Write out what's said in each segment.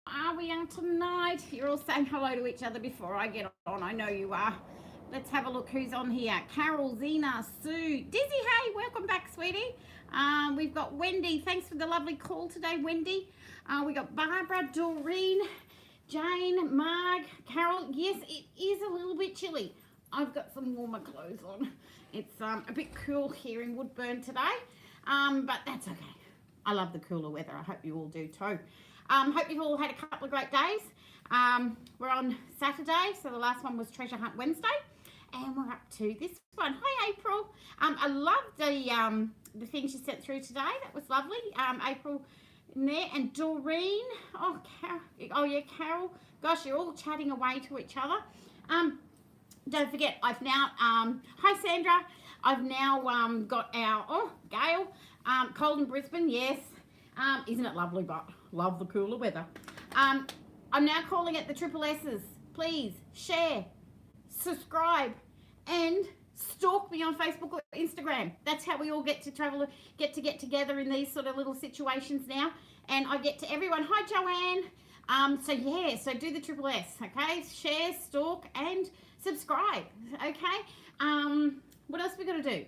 are we on tonight? You're all saying hello to each other before I get on. I know you are. Let's have a look who's on here. Carol, Zena, Sue, Dizzy. Hey, welcome back, sweetie. We've got Wendy. Thanks for the lovely call today, Wendy. We got Barbara, Doreen, Jane, Marg, Carol. Yes, it is a little bit chilly. I've got some warmer clothes on. It's a bit cool here in Woodburn today, but that's okay. I love the cooler weather. I hope you all do too. Hope you've all had a couple of great days. We're on Saturday, so the last one was Treasure Hunt Wednesday, and we're up to this one. Hi, April. I love the things you sent through today. That was lovely. April in there, and Doreen. Oh, yeah, Carol. Gosh, you're all chatting away to each other. Don't forget, I've now, hi Sandra, I've now got our, Gail, cold in Brisbane, yes. Isn't it lovely, but love the cooler weather. I'm now calling it the Triple S's. Please share, subscribe, and stalk me on Facebook or Instagram. That's how we all get to get together in these sort of little situations now. And I get to everyone. Hi, Joanne. So do the Triple S, okay? Share, stalk, and subscribe, okay? What else we got to do?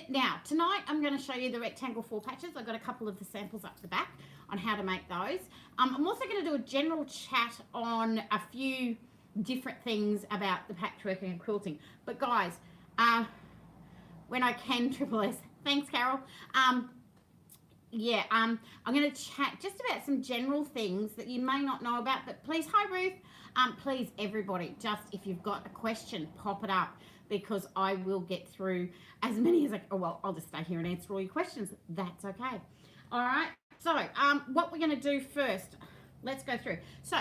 Now, tonight I'm going to show you the rectangle 4 patches. I've got a couple of the samples up the back on how to make those. I'm also going to do a general chat on a few different things about the patchworking and quilting. But guys, when I can, Triple S, thanks Carol. I'm going to chat just about some general things that you may not know about, but please, hi Ruth, please everybody, just if you've got a question, pop it up, because I will get through as many as I'll just stay here and answer all your questions. That's okay. All right, so what we're going to do first, let's go through. So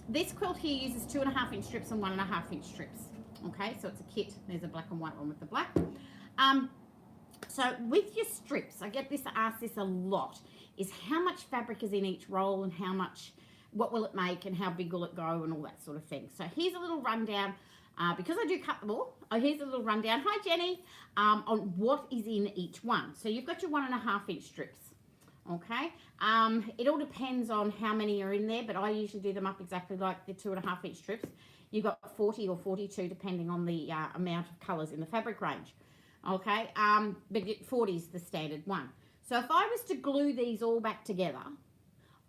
this quilt here uses 2.5 inch strips and 1.5 inch strips. Okay, so it's a kit. There's a black and white one with the black. So with your strips, I get asked this a lot, is how much fabric is in each roll and what will it make and how big will it go and all that sort of thing. So here's a little rundown, because I do cut them all, here's a little rundown, hi Jenny, on what is in each one. So you've got your 1.5 inch strips, okay? It all depends on how many are in there, but I usually do them up exactly like the 2.5 inch strips. You've got 40 or 42 depending on the amount of colours in the fabric range. Okay, but 40 is the standard one. So if I was to glue these all back together,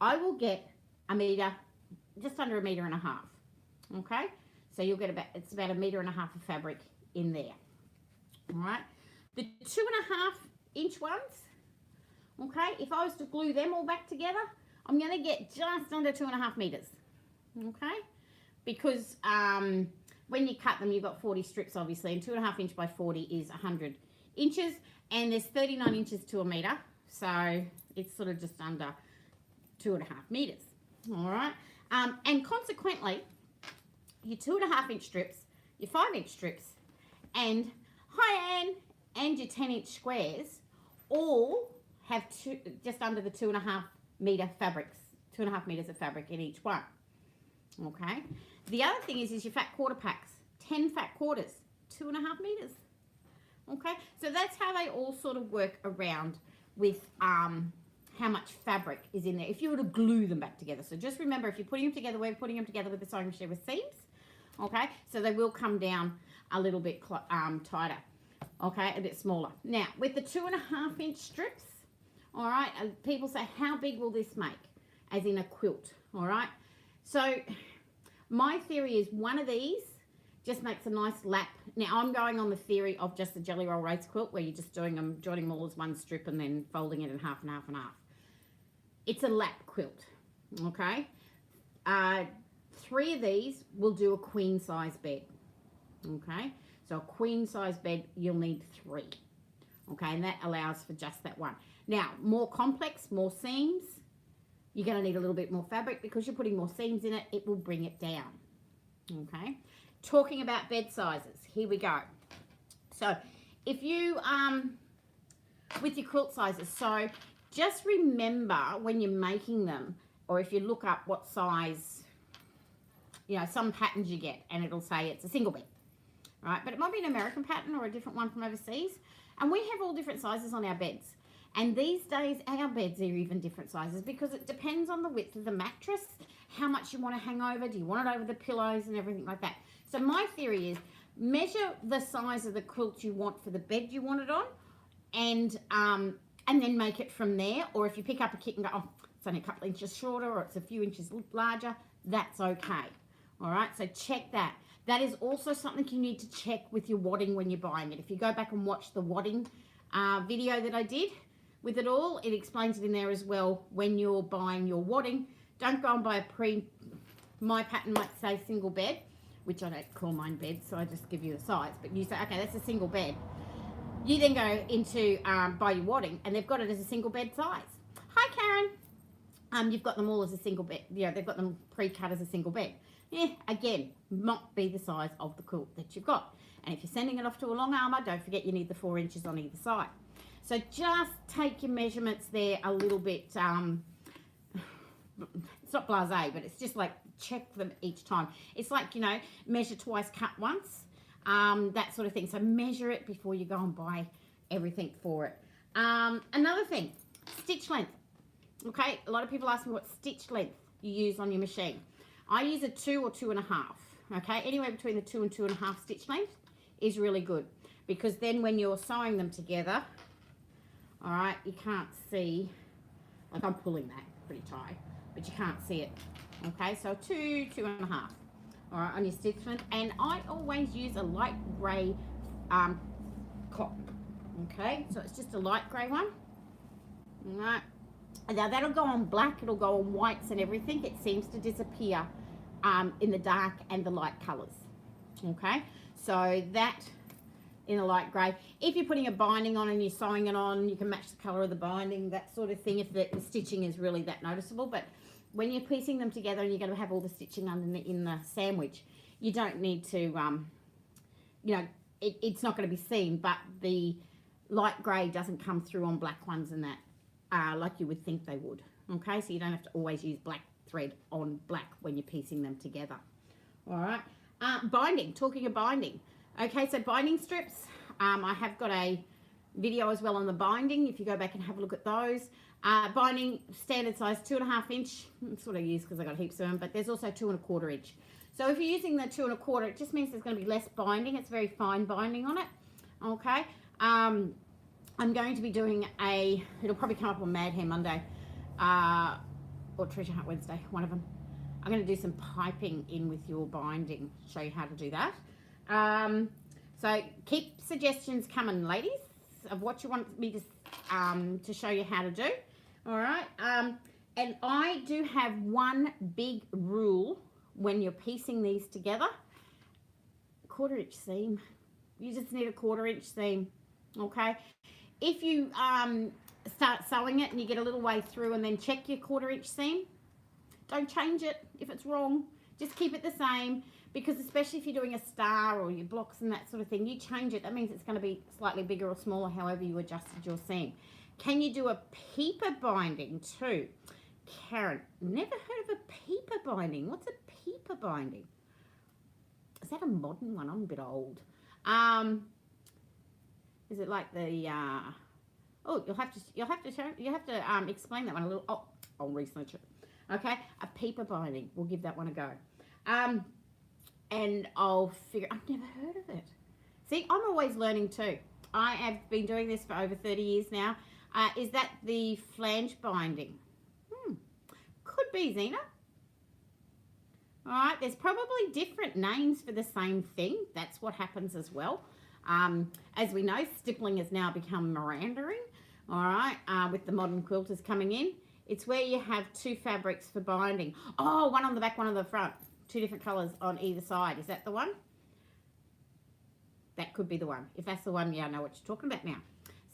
I will get just under 1.5 meters. Okay, so you'll get it's about 1.5 meters of fabric in there. All right, the 2.5 inch ones, okay, if I was to glue them all back together, I'm going to get just under 2.5 meters. Okay, because when you cut them, you've got 40 strips, obviously, and 2.5 inch by 40 is 100 inches, and there's 39 inches to 1 meter, so it's sort of just under 2.5 meters. All right, and consequently, your 2.5 inch strips, your 5 inch strips, and hi Anne, and your 10 inch squares all have just under the 2.5 meter fabrics, 2.5 meters of fabric in each one. Okay. The other thing is your fat quarter packs, 10 fat quarters, 2.5 meters. Okay, so that's how they all sort of work around with how much fabric is in there if you were to glue them back together. So just remember, if you're putting them together, we're putting them together with the sewing machine with seams. Okay, so they will come down a little bit tighter. Okay, a bit smaller. Now with the 2.5 inch strips, all right, people say, how big will this make, as in a quilt? All right, so my theory is one of these just makes a nice lap. Now, I'm going on the theory of just the jelly roll race quilt, where you're just joining them all as one strip and then folding it in half and half and half. It's a lap quilt, okay? 3 of these will do a queen size bed, okay? So a queen size bed, you'll need 3, okay? And that allows for just that one. Now, more complex, more seams, you're going to need a little bit more fabric because you're putting more seams in it. It will bring it down, okay? Talking about bed sizes, here we go. So if you, with your quilt sizes, so just remember when you're making them, or if you look up what size, some patterns you get, and it'll say it's a single bed, right? But it might be an American pattern or a different one from overseas. And we have all different sizes on our beds. And these days, our beds are even different sizes because it depends on the width of the mattress, how much you want to hang over. Do you want it over the pillows and everything like that? So my theory is measure the size of the quilt you want for the bed you want it on, and then make it from there. Or if you pick up a kit and go, oh, it's only a couple of inches shorter or it's a few inches larger, that's okay. All right, so check that. That is also something you need to check with your wadding when you're buying it. If you go back and watch the wadding video that I did with it all, it explains it in there as well. When you're buying your wadding, don't go and buy my pattern might say single bed, which I don't call mine bed, so I just give you the size. But you say, okay, that's a single bed. You then go into buy your wadding, and they've got it as a single bed size. Hi, Karen. You've got them all as a single bed. Yeah, they've got them pre-cut as a single bed. Yeah, again, not be the size of the quilt that you've got. And if you're sending it off to a long armour, don't forget you need the 4 inches on either side. So just take your measurements there a little bit. It's not blasé, but it's just like check them each time. It's like, you know, measure twice, cut once, that sort of thing. So measure it before you go and buy everything for it. Another thing, stitch length. Okay, a lot of people ask me what stitch length you use on your machine. I use a 2 or 2.5. Okay, anywhere between the 2 and 2.5 stitch length is really good, because then when you're sewing them together, all right, you can't see, like I'm pulling that pretty tight, but you can't see it. Okay, so 2, 2.5, all right, on your stitch length. And I always use a light grey cotton. Okay, so it's just a light grey one. All right, now that'll go on black, it'll go on whites and everything. It seems to disappear in the dark and the light colours. Okay, so that in a light grey. If you're putting a binding on and you're sewing it on, you can match the colour of the binding, that sort of thing, if the stitching is really that noticeable. But when you're piecing them together and you're going to have all the stitching in the sandwich, you don't need to, you know, it's not going to be seen, but the light grey doesn't come through on black ones and that, like you would think they would. Okay, so you don't have to always use black thread on black when you're piecing them together. All right, binding, talking of binding. Okay, so binding strips, I have got a video as well on the binding, if you go back and have a look at those. Binding, standard size, 2.5 inch, that's what I use because I got heaps of them, but there's also 2.25 inch. So if you're using the 2.25, it just means there's going to be less binding. It's very fine binding on it. Okay, I'm going to be doing it'll probably come up on Mad Hair Monday, or Treasure Hunt Wednesday, one of them. I'm going to do some piping in with your binding, show you how to do that. So keep suggestions coming, ladies, of what you want me to show you how to do. All right, and I do have one big rule when you're piecing these together. 1/4 inch seam. You just need a 1/4 inch seam. Okay, if you start sewing it and you get a little way through and then check your 1/4 inch seam, don't change it if it's wrong. Just keep it the same, because especially if you're doing a star or your blocks and that sort of thing, you change it, that means it's going to be slightly bigger or smaller, however you adjusted your seam. Can you do a peeper binding too? Karen, never heard of a peeper binding. What's a peeper binding? Is that a modern one? I'm a bit old. Is it like the oh, you'll have to explain that one a little. Oh, I'll research it. Okay, a peeper binding, we'll give that one a go. And I'll figure, I've never heard of it. See, I'm always learning too. I have been doing this for over 30 years now. Is that the flange binding? Could be, Zena. All right, there's probably different names for the same thing. That's what happens as well. As we know, stippling has now become Mirandering. All right, with the modern quilters coming in. It's where you have 2 fabrics for binding. Oh, one on the back, one on the front. 2 different colours on either side. Is that the one? That could be the one. If that's the one, yeah, I know what you're talking about now.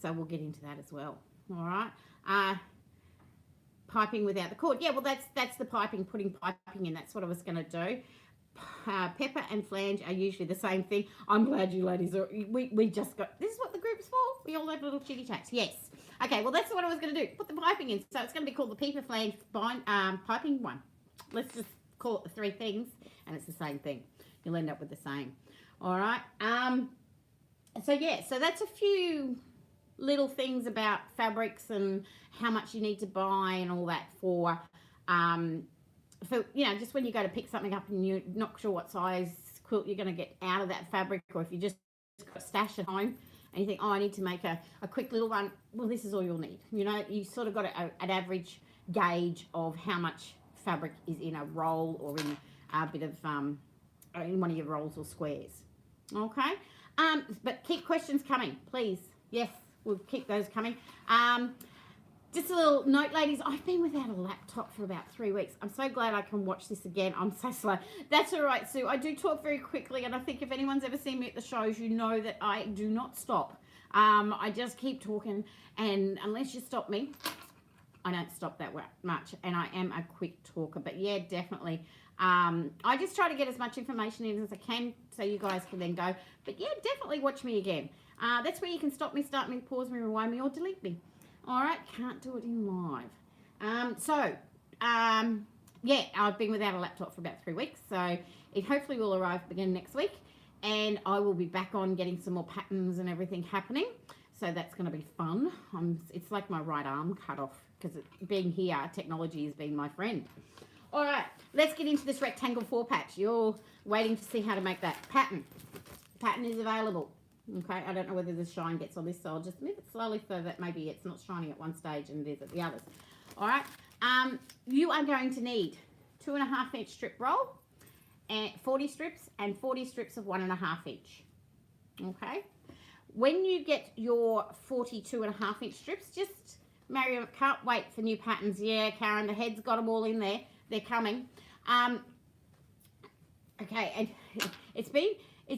So we'll get into that as well. All right. Piping without the cord. Yeah, well, that's the piping, putting piping in. That's what I was going to do. Pepper and flange are usually the same thing. I'm glad you ladies are, we just got, this is what the group's for. We all have little chitty chats. Yes. Okay, well, that's what I was going to do. Put the piping in. So it's going to be called the Peeper Flange piping one. Let's just call it the 3 things, and it's the same thing. You'll end up with the same. All right. So, yeah, so that's a few little things about fabrics and how much you need to buy and all that for you know, just when you go to pick something up and you're not sure what size quilt you're going to get out of that fabric, or if you just got a stash at home and you think, oh, I need to make a quick little one, well, this is all you'll need. You know, you sort of got an average gauge of how much fabric is in a roll or in a bit of in one of your rolls or squares. Okay, but keep questions coming, please. Yes, we'll keep those coming. Just a little note, ladies, I've been without a laptop for about 3 weeks. I'm so glad I can watch this again. I'm so slow. That's all right, Sue. I do talk very quickly, and I think if anyone's ever seen me at the shows, you know that I do not stop. I just keep talking, and unless you stop me, I don't stop that much, and I am a quick talker. But, yeah, definitely. I just try to get as much information in as I can so you guys can then go. But, yeah, definitely watch me again. That's where you can stop me, start me, pause me, rewind me, or delete me. All right, can't do it in live. Yeah, I've been without a laptop for about 3 weeks, so it hopefully will arrive again next week, and I will be back on getting some more patterns and everything happening, so that's going to be fun. It's like my right arm cut off, because being here, technology has been my friend. All right, let's get into this rectangle 4-patch. You're waiting to see how to make that pattern. Pattern is available. Okay, I don't know whether the shine gets on this, so I'll just move it slowly so that maybe it's not shining at one stage and it is at the others. All right, you are going to need 2.5 inch strip roll, and 40 strips and 40 strips of 1.5 inch. Okay, when you get your 42.5 inch strips, just Mariam, can't wait for new patterns. Yeah, Karen, the head's got them all in there. They're coming. Okay, and it's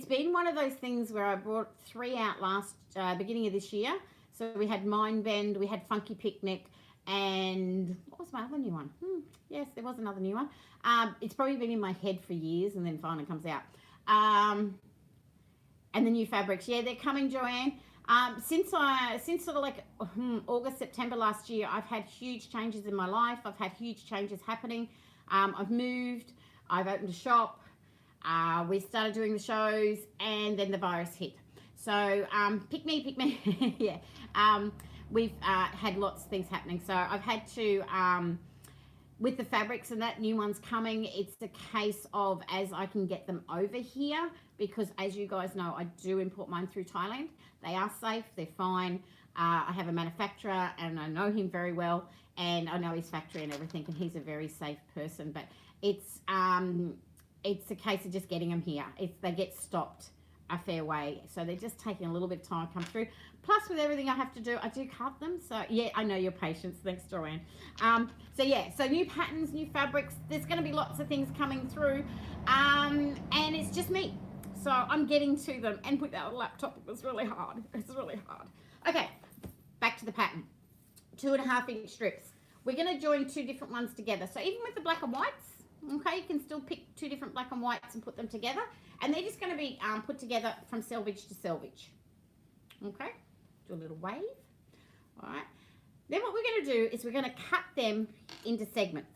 been one of those things where I brought 3 out last beginning of this year. So we had Mind Bend, we had Funky Picnic, and what was my other new one? Yes, there was another new one. It's probably been in my head for years and then finally comes out. And the new fabrics, yeah, they're coming, Joanne. Since sort of like August, September last year, I've had huge changes in my life. I've had huge changes happening. I've moved, I've opened a shop. We started doing the shows, and then the virus hit. So pick me. Yeah. We've had lots of things happening. So I've had to, with the fabrics and that, new ones coming, it's a case of as I can get them over here, because as you guys know, I do import mine through Thailand. They are safe, they're fine. I have a manufacturer and I know him very well, and I know his factory and everything, and he's a very safe person. But it's a case of just getting them here. They get stopped a fair way, so they're just taking a little bit of time to come through. Plus, with everything I have to do, I do cut them. So yeah, I know your patience. Thanks, Joanne. So yeah, so new patterns, new fabrics. There's going to be lots of things coming through, and it's just me. So I'm getting to them, and without a laptop, it was really hard. It's really hard. Okay, back to the pattern. 2.5 inch strips. We're going to join 2 different ones together. So even with the black and whites, okay, you can still pick 2 different black and whites and put them together, and they're just going to be put together from selvage to selvage. Okay, do a little wave. All right, then what we're going to do is we're going to cut them into segments.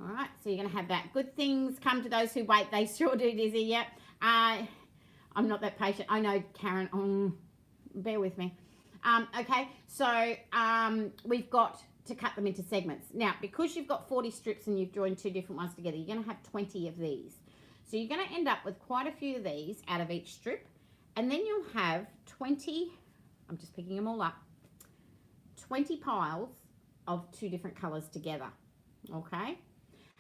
All right, so you're going to have that. Good things come to those who wait. They sure do, Dizzy. Yep. I'm not that patient. I know, Karen. Bear with me. Okay, so we've got to cut them into segments. Now, because you've got 40 strips and you've joined 2 different ones together, you're going to have 20 of these. So you're going to end up with quite a few of these out of each strip, and then you'll have 20, I'm just picking them all up, 20 piles of 2 different colours together, okay?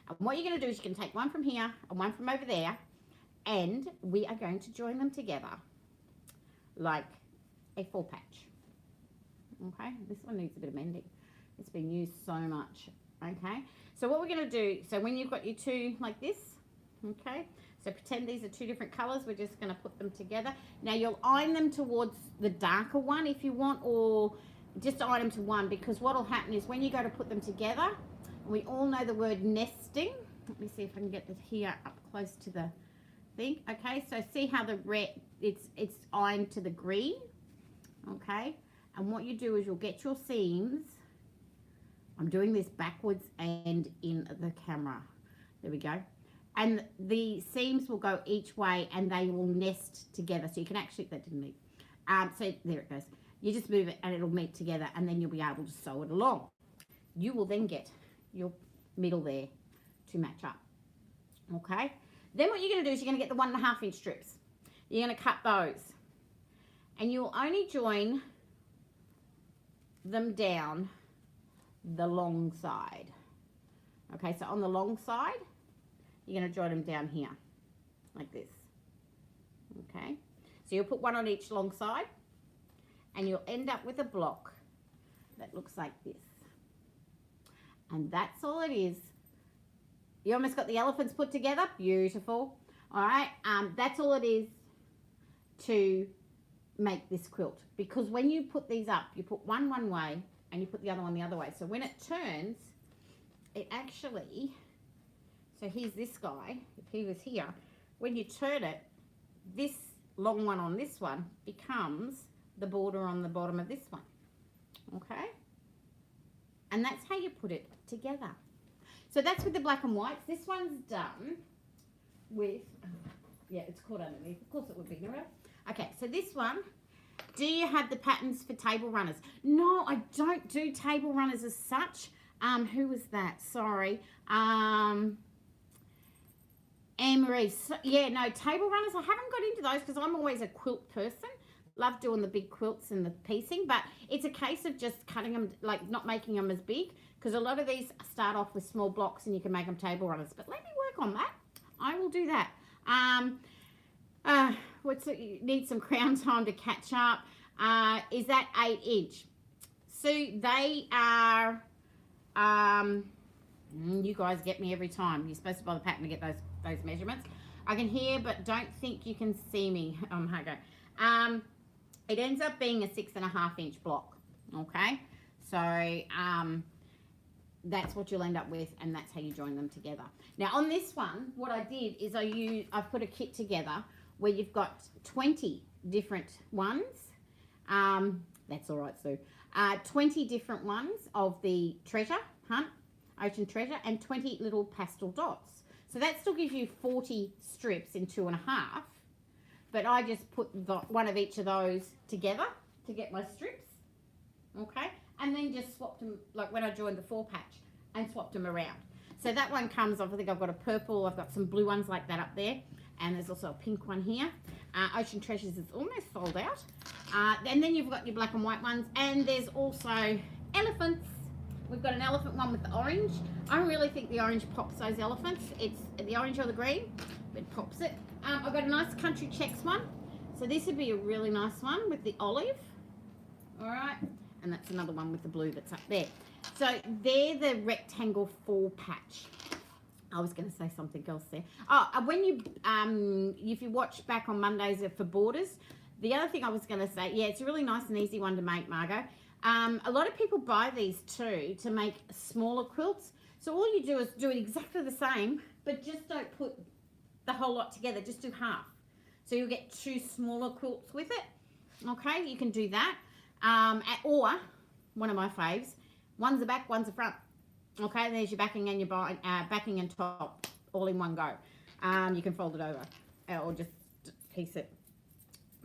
And what you're going to do is you can take one from here and one from over there, and we are going to join them together like a 4-patch, okay? This one needs a bit of mending. It's been used so much, okay? So what we're going to do, so when you've got your 2 like this, okay, so pretend these are 2 different colours. We're just going to put them together. Now, you'll iron them towards the darker one if you want, or just iron them to one, because what will happen is when you go to put them together, we all know the word nesting. Let me see if I can get this here up close to the thing. Okay, so see how the red, it's ironed to the green, okay? And what you do is you'll get your seams. I'm doing this backwards and in the camera. There we go. And the seams will go each way and they will nest together. So you can actually, that didn't need. So there it goes. You just move it and it'll meet together, and then you'll be able to sew it along. You will then get your middle there to match up. Okay, then what you're going to do is you're going to get the 1.5 inch strips. You're going to cut those, and you'll only join them down the long side. Okay, so on the long side, you're going to join them down here like this. Okay, so you'll put one on each long side, and you'll end up with a block that looks like this. And that's all it is. You almost got the elephants put together. Beautiful. All right, that's all it is to make this quilt, because when you put these up, you put one way and you put the other one the other way. So when it turns, it actually, so here's this guy, if he was here, when you turn it, this long one on this one becomes the border on the bottom of this one. Okay, and that's how you put it together. So that's with the black and whites. This one's done with, yeah, it's caught underneath. Of course it would be, Nora. Okay, so this one, do you have the patterns for table runners? No, I don't do table runners as such. Who was that? Sorry. Anne-Marie. So, yeah, no, table runners, I haven't got into those because I'm always a quilt person. Love doing the big quilts and the piecing, but it's a case of just cutting them, like not making them as big, because a lot of these start off with small blocks and you can make them table runners. But let me work on that. I will do that. You need some crown time to catch up. Is that 8 inch? So they are, you guys get me every time. You're supposed to buy the pattern to get those measurements. I can hear, but don't think you can see me. Okay. It ends up being a 6.5 inch block. Okay. So, that's what you'll end up with, and that's how you join them together. Now on this one, what I did is I've put a kit together where you've got 20 different ones. That's all right, Sue. 20 different ones of the treasure hunt, ocean treasure, and 20 little pastel dots. So that still gives you 40 strips in 2.5. But I just put one of each of those together to get my strips. Okay. And then just swapped them, like when I joined the 4-patch, and swapped them around. So that one comes off, I think I've got a purple, I've got some blue ones like that up there, and there's also a pink one here. Ocean Treasures is almost sold out. And then you've got your black and white ones, and there's also elephants. We've got an elephant one with the orange. I really think the orange pops those elephants. It's the orange or the green, it pops it. I've got a nice country checks one. So this would be a really nice one with the olive. All right. And that's another one with the blue that's up there. So they're the rectangle 4-patch. I was going to say something else there. Oh, when you, if you watch back on Mondays for borders, the other thing I was going to say, yeah, it's a really nice and easy one to make, Margot. A lot of people buy these too to make smaller quilts. So all you do is do it exactly the same, but just don't put the whole lot together. Just do half. So you'll get 2 smaller quilts with it. Okay, you can do that. Or, one of my faves, one's the back, one's the front. Okay, there's your backing and your backing and top all in one go. You can fold it over or just piece it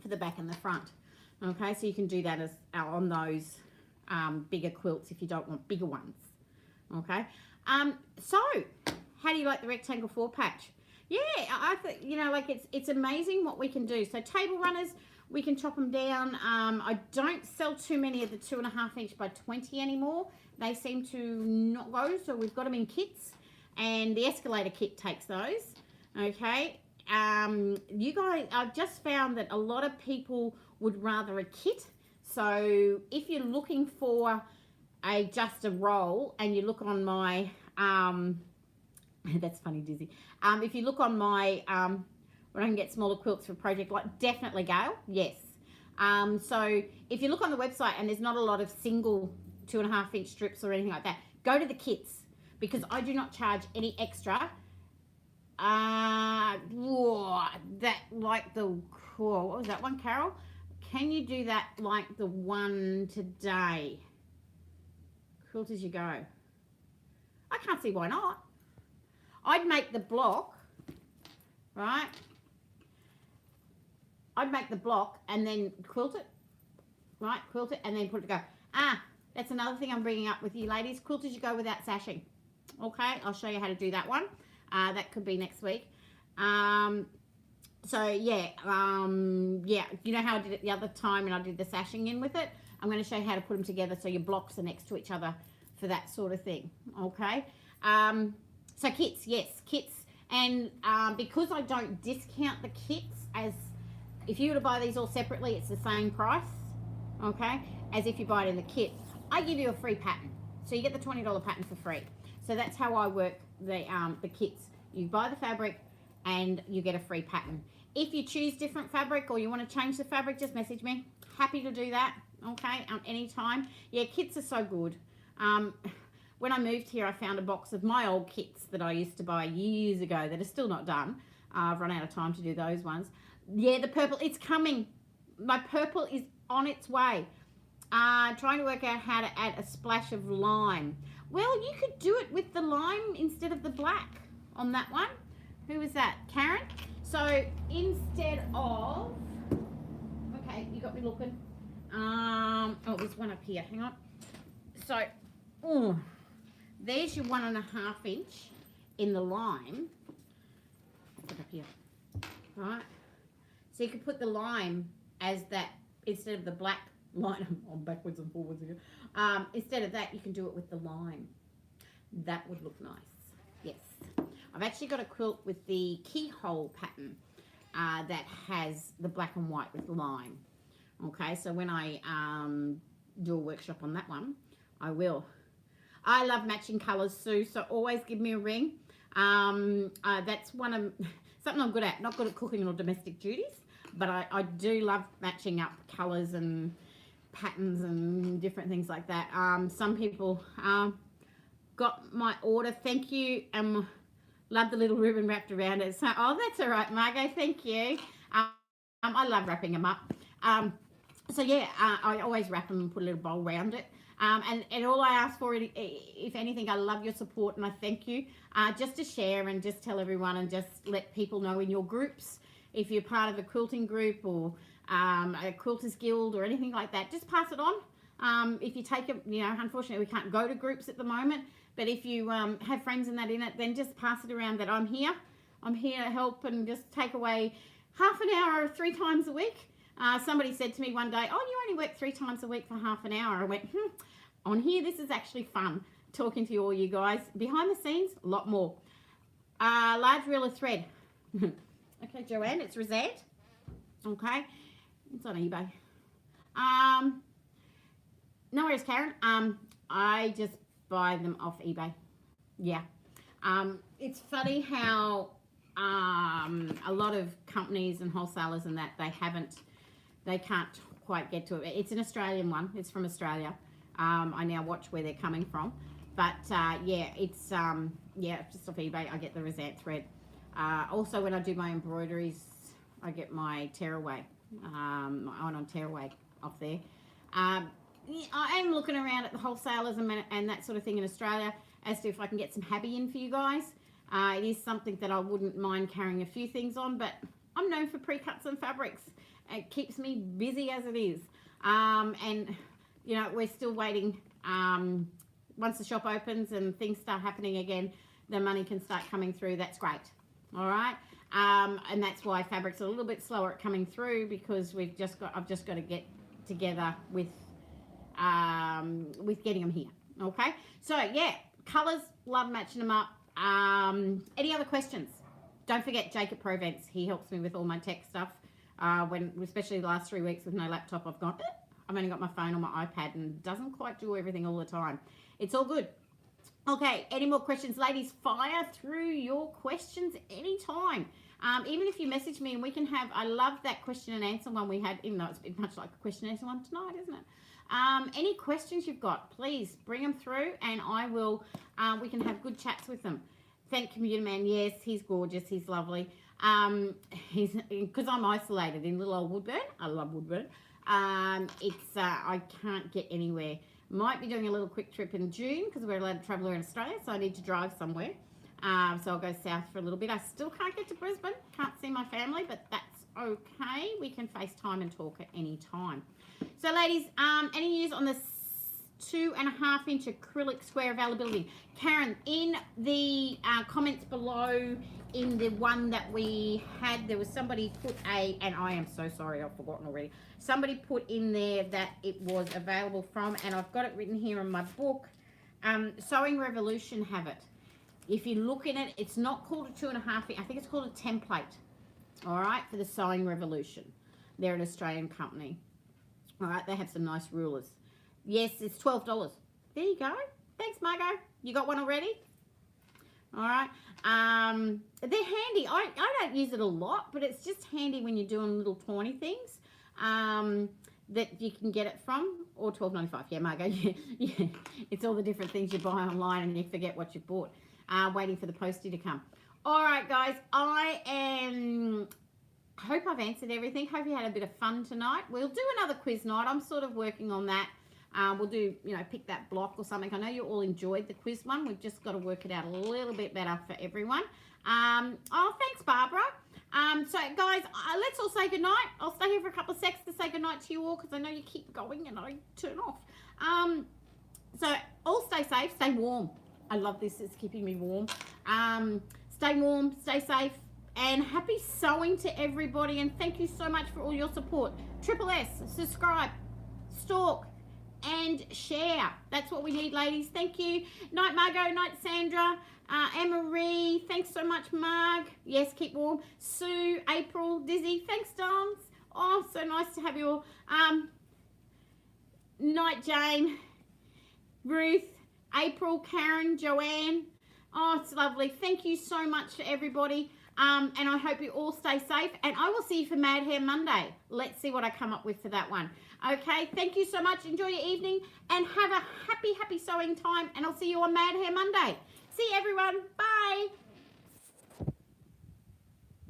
for the back and the front. Okay, so you can do that as on those bigger quilts if you don't want bigger ones. Okay, so how do you like the rectangle 4-patch? Yeah, I think, you know, like it's amazing what we can do. So table runners, we can chop them down. I don't sell too many of the 2.5 inch by 20 anymore. They seem to not go, so we've got them in kits, and the escalator kit takes those. Okay, you guys, I've just found that a lot of people would rather a kit. So if you're looking for just a roll, and you look on my that's funny, Dizzy. If you look on my where I can get smaller quilts for a project, like definitely Gail, yes. So if you look on the website and there's not a lot of single 2.5 inch strips or anything like that, go to the kits, because I do not charge any extra. That like the, what was that one, Carol? Can you do that like the one today? Quilt as you go. I can't see why not. I'd make the block, right? I'd make the block and then quilt it right? Quilt it and then put it to go. That's another thing I'm bringing up with you ladies. Quilt as you go without sashing. Okay, I'll show you how to do that one. That could be next week. So yeah, you know how I did it the other time and I did the sashing in with it? I'm going to show you how to put them together so your blocks are next to each other for that sort of thing. Okay. So kits, yes, kits. And because I don't discount the kits, as if you were to buy these all separately, it's the same price, okay, as if you buy it in the kit. I give you a free pattern. So you get the $20 pattern for free. So that's how I work the kits. You buy the fabric and you get a free pattern. If you choose different fabric or you want to change the fabric, just message me. Happy to do that, okay, anytime. Yeah, kits are so good. When I moved here, I found a box of my old kits that I used to buy years ago that are still not done. I've run out of time to do those ones. Yeah, the purple, it's coming. My purple is on its way. Trying to work out how to add a splash of lime. Well, you could do it with the lime instead of the black on that one. Who was that? Karen? So instead of, okay, you got me looking. Oh, there's one up here. Hang on. So, there's your 1.5 inch in the lime. Put up here, right? So you could put the lime as that instead of the black line. I'm backwards and forwards again. Instead of that, you can do it with the lime. That would look nice. Yes, I've actually got a quilt with the keyhole pattern that has the black and white with lime. Okay, so when I do a workshop on that one, I will. I love matching colours, Sue, so always give me a ring. That's one of something I'm good at. Not good at cooking or domestic duties, but I do love matching up colours and patterns and different things like that. Some people got my order. Thank you. Love the little ribbon wrapped around it. So, oh, that's all right, Margot. Thank you. I love wrapping them up. So yeah, I always wrap them and put a little bowl around it. And all I ask for, if anything, I love your support and I thank you. Just to share and just tell everyone and just let people know in your groups, if you're part of a quilting group or a quilters guild or anything like that, just pass it on. If you take it, unfortunately we can't go to groups at the moment, but if you have friends and that in it, then just pass it around that I'm here. I'm here to help and just take away half an hour 3 times a week. Somebody said to me one day, oh, you only work 3 times a week for half an hour. I went, on here, this is actually fun, talking to all you guys. Behind the scenes, a lot more. Large reel of thread. Okay, Joanne, it's Rosette. Okay, it's on eBay. No worries, Karen. I just buy them off eBay. Yeah. It's funny how a lot of companies and wholesalers and that they can't quite get to it. It's an Australian one. It's from Australia. I now watch where they're coming from. But yeah, it's just off eBay. I get the Rosette thread. Also, when I do my embroideries, I get my tearaway, my iron-on tearaway off there. I am looking around at the wholesalers and that sort of thing in Australia as to if I can get some habby in for you guys. It is something that I wouldn't mind carrying a few things on, but I'm known for pre-cuts and fabrics. It keeps me busy as it is. And, we're still waiting. Once the shop opens and things start happening again, the money can start coming through. That's great. All right. And that's why fabrics are a little bit slower at coming through, because I've just got to get together with getting them here. Okay. So yeah, colors, love matching them up. Any other questions? Don't forget Jake at Provence. He helps me with all my tech stuff. Especially the last 3 weeks with no laptop, I've only got my phone or my iPad and it doesn't quite do everything all the time. It's all good. Okay, any more questions? Ladies, fire through your questions anytime. Even if you message me and we can have, I love that question and answer one we had, even though it's been much like a question and answer one tonight, isn't it? Any questions you've got, please bring them through and I will, we can have good chats with them. Thank Computer Man. Yes, he's gorgeous. He's lovely. Because I'm isolated in little old Woodburn. I love Woodburn. I can't get anywhere. Might be doing a little quick trip in June because we're allowed to travel around Australia, so I need to drive somewhere. So I'll go south for a little bit. I still can't get to Brisbane. Can't see my family, but that's Okay, we can FaceTime and talk at any time. So, ladies, any news on the 2.5-inch acrylic square availability? Karen, in the comments below, in the one that we had, there was somebody put and I am so sorry, I've forgotten already. Somebody put in there that it was available from, and I've got it written here in my book. Sewing Revolution have it. If you look in it, it's not called a 2.5-inch. I think it's called a template. All right, for the Sewing Revolution. They're an Australian company. All right, they have some nice rulers. Yes, it's $12. There you go. Thanks, Margot. You got one already? All right. They're handy. I don't use it a lot, but it's just handy when you're doing little tiny things that you can get it from. Or $12.95. Yeah, Margot. Yeah. It's all the different things you buy online and you forget what you've bought. Waiting for the postie to come. All right, guys. Hope I've answered everything. Hope you had a bit of fun tonight. We'll do another quiz night. I'm sort of working on that. We'll do, pick that block or something. I know you all enjoyed the quiz one. We've just got to work it out a little bit better for everyone. Thanks, Barbara. So, guys, let's all say goodnight. I'll stay here for a couple of seconds to say goodnight to you all because I know you keep going and I turn off. So, all stay safe, stay warm. I love this. It's keeping me warm. Stay warm, stay safe. And happy sewing to everybody, and thank you so much for all your support. S, subscribe, stalk, and share. That's what we need, ladies. Thank you. Night, Margot. Night, Sandra. Anne-Marie. Thanks so much, Marg. Yes, keep warm. Sue, April, Dizzy. Thanks, Dons. Oh, so nice to have you all. Night, Jane, Ruth, April, Karen, Joanne. Oh, it's lovely. Thank you so much to everybody. And I hope you all stay safe. And I will see you for Mad Hair Monday. Let's see what I come up with for that one. Okay, thank you so much. Enjoy your evening and have a happy, happy sewing time. And I'll see you on Mad Hair Monday. See you, everyone. Bye.